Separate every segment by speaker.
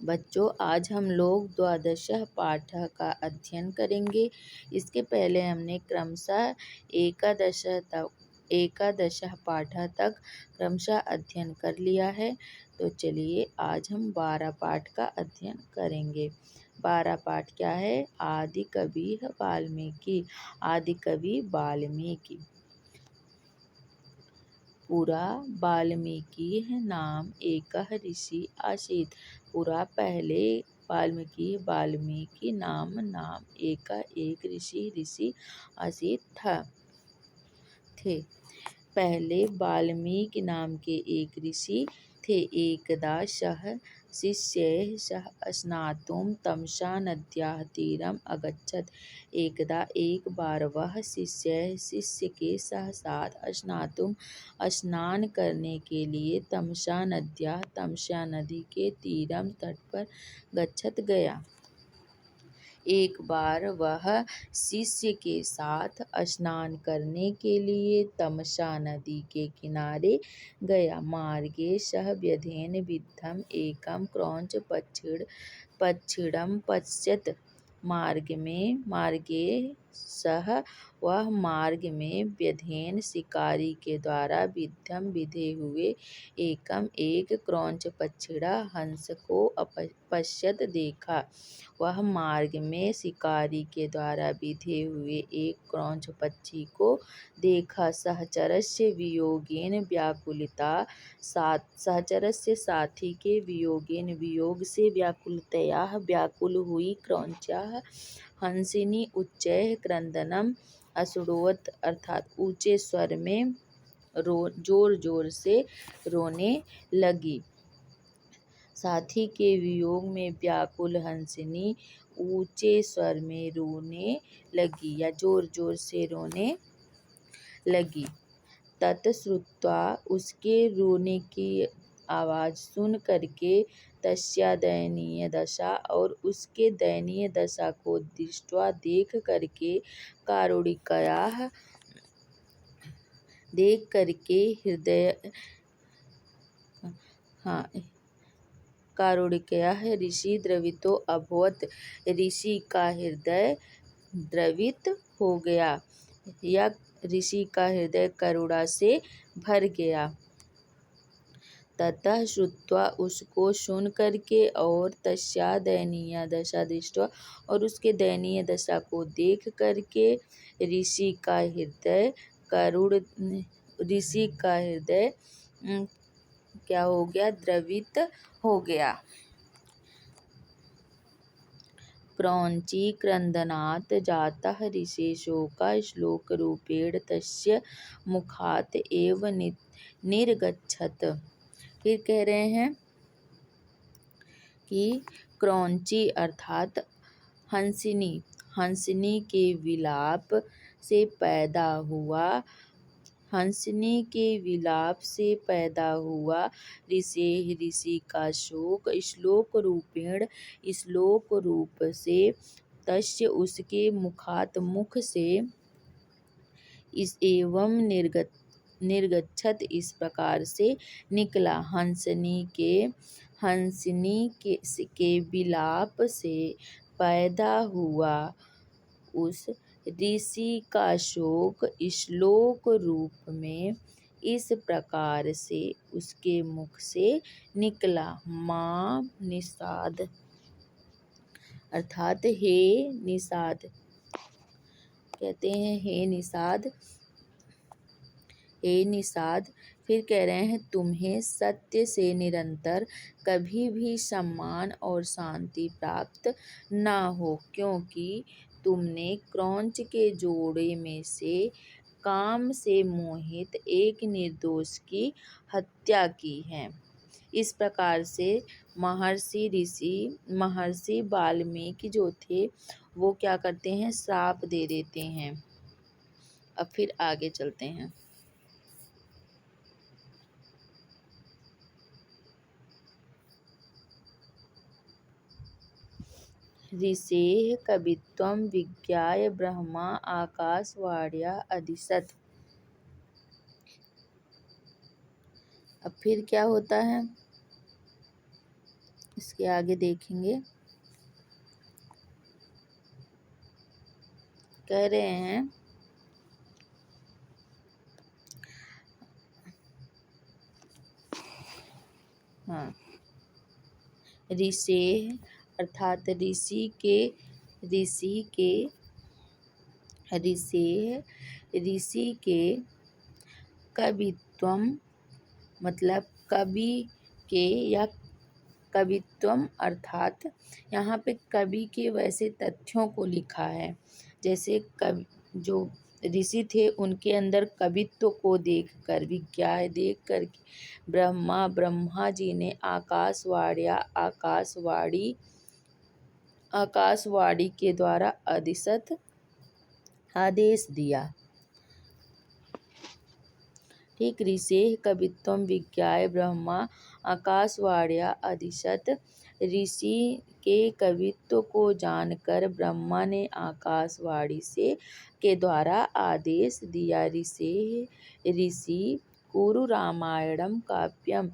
Speaker 1: बच्चों, आज हम लोग द्वादशः पाठ का अध्ययन करेंगे। इसके पहले हमने क्रमशः एकादशः पाठ तक क्रमशः अध्ययन कर लिया है। तो चलिए आज हम 12 पाठ का अध्ययन करेंगे। 12 पाठ क्या है? आदि कवि वाल्मीकि। आदि कवि वाल्मीकि। पुरा वाल्मीकि नाम एकः ऋषि आसीत्। पुरा पहले वाल्मीकि नाम एक ऋषि आसीत् थे। पहले वाल्मीकि नाम के एक ऋषि थे। एकदा सः शिष्यैः सह स्नातुं तमसा नद्याः तीरम् अगच्छत्। एकदा एक बार वह शिष्य के साथ स्नान करने के लिए तमसा नदी के तीरम तट पर गच्छत गया। एक बार वह शिष्य के साथ स्नान करने के लिए तमसा नदी के किनारे गया। मार्गे सः व्यधेन विद्धम् एकं क्रौञ्च पक्षिणं पश्यत्। मार्ग में व्यधेन शिकारी के द्वारा विधे हुए एक क्रौंच पक्षिणा हंस को पश्यत देखा। वह मार्ग में शिकारी के द्वारा विधे हुए एक क्रौंच पक्षी को देखा। सहचरस्य वियोगेन व्याकुलिता। सहचरस्य साथी के वियोग से व्याकुल हुई क्रौंचाः हंसिनी उच्चैः क्रन्दनम् अशृण्वत्, अर्थात ऊंचे स्वर में जोर जोर से रोने लगी। साथी के वियोग में व्याकुल हंसिनी ऊंचे स्वर में रोने लगी या जोर जोर से रोने लगी। तत् श्रुत्वा, उसके रोने की आवाज सुन करके, तस्या दयनीय दशा, और उसके दयनीय दशा को दृष्ट्वा देख करके, कारुणिकया ऋषि द्रवितो अभवत्। ऋषि का हृदय द्रवित हो गया या ऋषि का हृदय करुणा से भर गया। ततः श्रुत्वा, उसको सुन करके, और तस्या दयनीय दशा दृष्ट्वा, और उसके दयनीय दशा को देख करके, ऋषि का हृदय क्या हो गया? द्रवित हो गया। क्रौंची क्रन्दनात् जातः ऋषेः शोकः श्लोकरूपेण तस्य मुखात् एव निर्गच्छत्। फिर कह रहे हैं कि क्रौंची अर्थात हंसिनी के विलाप से पैदा हुआ ऋषि का शोक श्लोक रूप से तस्य उसके मुख से एवं निर्गच्छत इस प्रकार से निकला। हंसिनी के विलाप से पैदा हुआ उस ऋषि का शोक श्लोक रूप में इस प्रकार से उसके मुख से निकला। मां निषाद, अर्थात हे निषाद, कहते हैं हे निषाद। फिर कह रहे हैं तुम्हें सत्य से निरंतर कभी भी सम्मान और शांति प्राप्त ना हो, क्योंकि तुमने क्रौंच के जोड़े में से काम से मोहित एक निर्दोष की हत्या की है। इस प्रकार से महर्षि वाल्मीकि जो थे वो क्या करते हैं? श्राप दे देते हैं। अब फिर आगे चलते हैं। ऋषेः कवित्वं विज्ञाय ब्रह्मा आकाशवाण्या अदिशत्। अब फिर क्या होता है? इसके आगे देखेंगे, कह रहे हैं हाँ, ऋषेः अर्थात ऋषि के कवित्वम मतलब कवि के, या कवित्वम अर्थात यहाँ पे कवि के वैसे तथ्यों को लिखा है, जैसे कवि जो ऋषि थे उनके अंदर कवित्व को देखकर, विज्ञान देखकर ब्रह्मा जी ने आकाशवाणी के द्वारा आदेश दिया। ठीक, ऋषेः कवित्वं विज्ञाय ब्रह्मा आकाशवाण्या अदिशत। ऋषि के कवित्व को जानकर ब्रह्मा ने आकाशवाणी से के द्वारा आदेश दिया। ऋषि कुरु रामायणम काव्यम,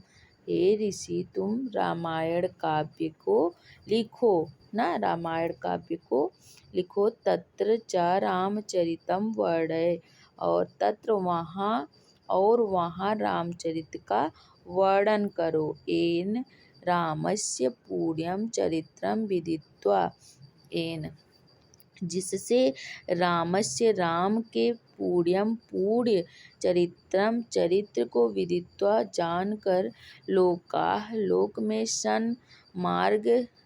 Speaker 1: हे ऋषि तुम रामायण काव्य को लिखो ना, रामायण काव्य को लिखो। तत्र च रामचरितम वर्णय, और वहाँ रामचरित का वर्णन करो। येन रामस्य पुण्यम चरित्रम विदित्वा, जिससे राम के पुण्य चरित्रम चरित्र को विदित्वा जानकर, लोक में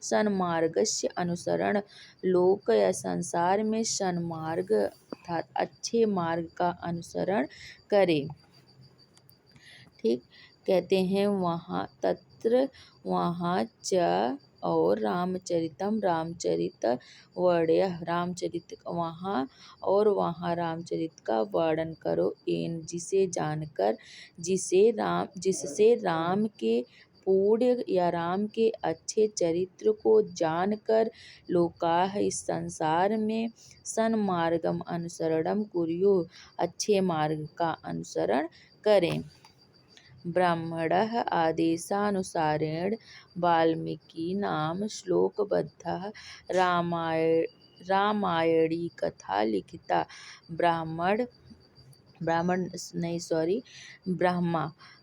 Speaker 1: सन्मार्गस्य अनुसरण, लोक या संसार में सन्मार्ग अर्थात अच्छे मार्ग का अनुसरण करे। ठीक, कहते हैं तत्र वहाँ च और रामचरितम रामचरित वहाँ और वहाँ रामचरित का वर्णन करो। जिसे जानकर, जिससे राम के पुण्य या राम के अच्छे चरित्र को जानकर, लोकाः इस संसार में सन्मार्गम अनुसरणम कुर्युः अच्छे मार्ग का अनुसरण करें। ब्राह्मणः आदेशानुसारेण वाल्मीकिनां श्लोकबद्धः रामायणी कथा लिखिता।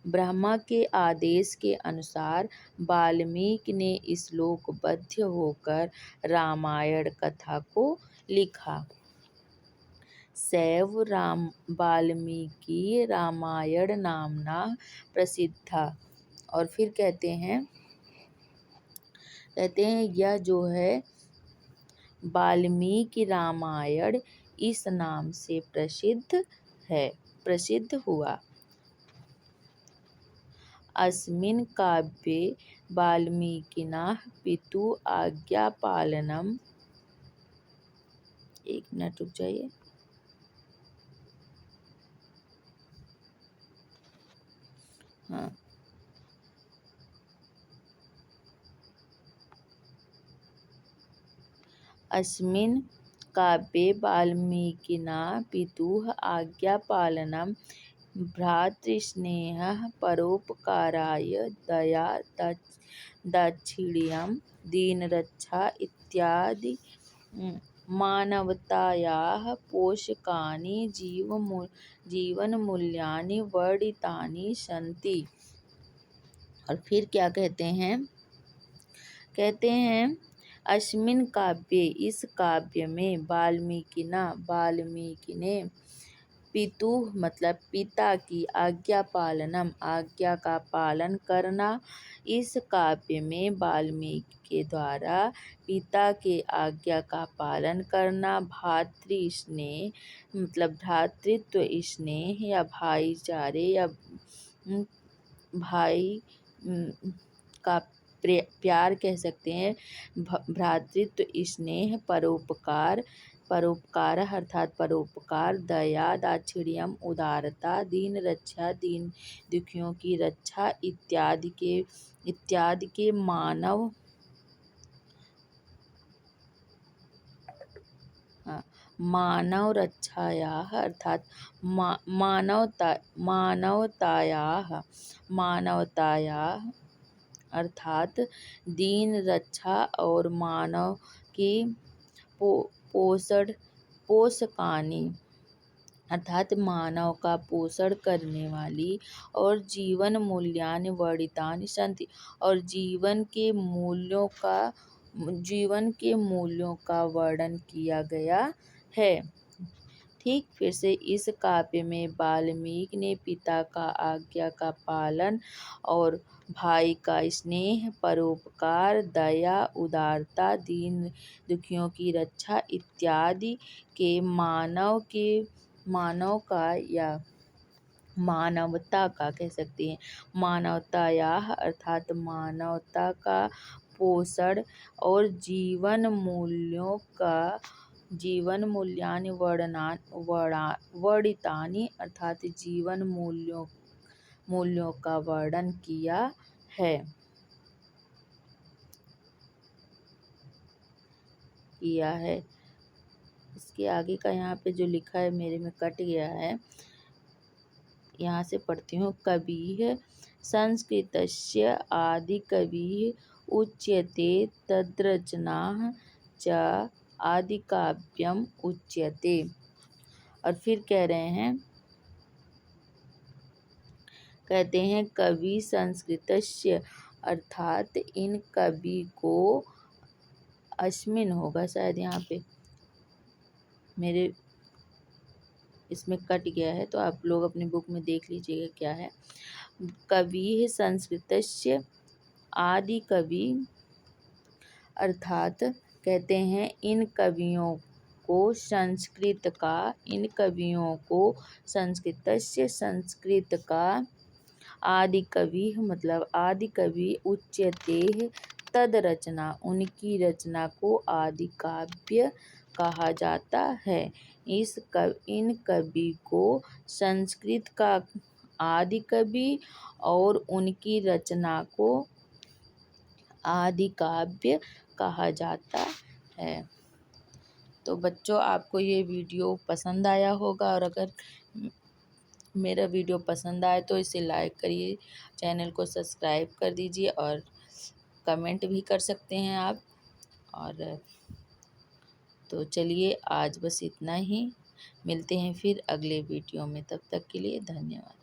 Speaker 1: ब्रह्मा के आदेश के अनुसार वाल्मीकि ने श्लोकबद्ध होकर रामायण कथा को लिखा। सैव वाल्मीकि रामायण नामना प्रसिद्धा। और फिर कहते हैं यह जो है वाल्मीकि रामायण इस नाम से प्रसिद्ध हुआ। अस्मिन् काव्ये वाल्मीकिनः पितुः आज्ञापालनम्, एक मिनट रुक जाइए। हाँ, अस्मिन् काव्ये वाल्मीकिना पितुः आज्ञापालनं, भ्रातृस्नेहः, परोपकाराय दया, दाक्षिण्यं, दीनरक्षा इत्यादि मानवतायाः पोषकानि जीवनमूल्यानि वर्णितानि सन्ति। और फिर क्या कहते हैं अस्मिन् काव्ये इस काव्य में वाल्मीकि ने पितुः मतलब पिता की आज्ञापालनम आज्ञा का पालन करना। इस काव्य में वाल्मीकि के द्वारा पिता के आज्ञा का पालन करना, मतलब भ्रातृत्व स्नेह या भाईचारे या भाई का प्यार कह सकते हैं, भ्रातृत्व स्नेह, परोपकार अर्थात परोपकार, दया, दाक्षिण्यम उदारता, दीन रक्षा दुखियों की रक्षा इत्यादि के मानव रक्षायाः अर्थात मानवतायाः अर्थात दीन रक्षा और मानव की पोषकानी अर्थात मानव का पोषण करने वाली और जीवन मूल्यानि वर्णितानि सन्ति और जीवन के मूल्यों का वर्णन किया गया है। ठीक फिर से इस काव्य में वाल्मीकि ने पिता का आज्ञा का पालन और भाई का स्नेह, परोपकार, दया, उदारता, दीन दुखियों की रक्षा इत्यादि के मानव का या मानवता का कह सकते हैं मानवतायाः अर्थात मानवता का पोषण और जीवन मूल्यानि वर्णितानि अर्थात जीवन मूल्यों का वर्णन किया है। इसके आगे का यहाँ पे जो लिखा है मेरे में कट गया है, यहाँ से पढ़ती हूँ। कविः संस्कृतस्य आदिकविः उच्यते तद्रचनाः च आदिकाव्यम् उच्यते। और फिर कहते हैं कवि संस्कृतस्य अर्थात इन कवि को अस्मिन होगा शायद, यहाँ पे मेरे इसमें कट गया है तो आप लोग अपनी बुक में देख लीजिएगा क्या है। कवि संस्कृतस्य आदि कवि अर्थात कहते हैं इन कवियों को संस्कृतस्य संस्कृत का आदि कवि मतलब आदि कवि उच्यते तद रचना उनकी रचना को आदि काव्य कहा जाता है। इन कवि को संस्कृत का आदि कवि और उनकी रचना को आदि काव्य कहा जाता है। तो बच्चों आपको ये वीडियो पसंद आया होगा और अगर मेरा वीडियो पसंद आए तो इसे लाइक करिए, चैनल को सब्सक्राइब कर दीजिए और कमेंट भी कर सकते हैं आप। और तो चलिए आज बस इतना ही, मिलते हैं फिर अगले वीडियो में, तब तक के लिए धन्यवाद।